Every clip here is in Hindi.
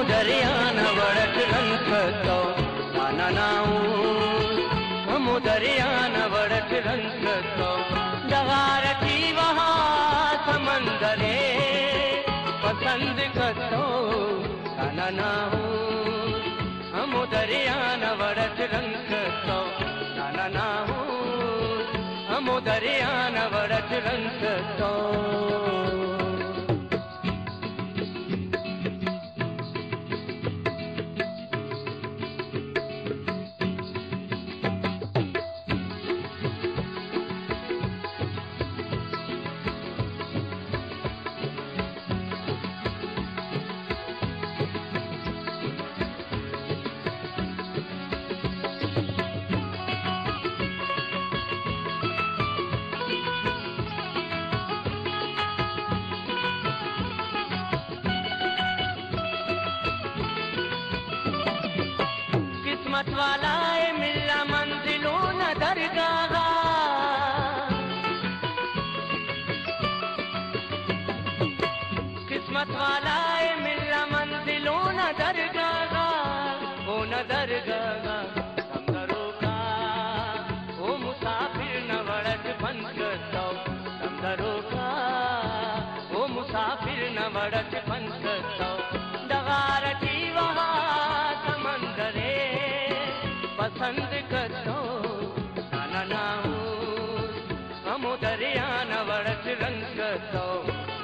दरियान वड़त रंग तो ना नाऊ हम दरियान वड़त रंग तो दगार की वहाँ समंदरे पसंद करो ना नाऊ हम दरियान वड़त रंग तो ना नाऊ हम दरियान वड़त रंग तो किस्मत वाला है मिला मंजिलों न दरगाह किस्मत वाला है मिला मंजिलों न दरगाह ओ न दरगाह समदरों का ओ मुसाफिर न वड़त पंथ तो समदरों का ओ मुसाफिर न वड़त पंथ तो दगार की वहाँ समंदरे पसंद करो ना नाऊ हम दरियान वड़त रंग तो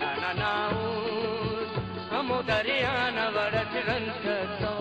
ना नाऊ हम दरियान वड़त रंग तो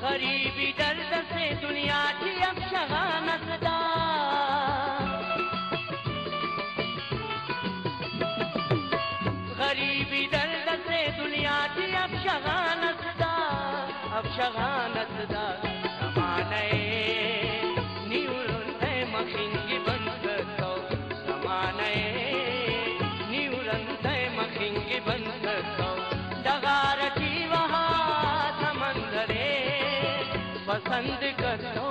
गरीबी दर्द से दुनिया की अब शगानसदा गरीबी दर्द से दुनिया की अब शगानसदा समाने निउरंते मखिंगी बंद तो समाने निउरंते मखिंगी बंद तो दगार की वहाँ समंदरे पसंद करो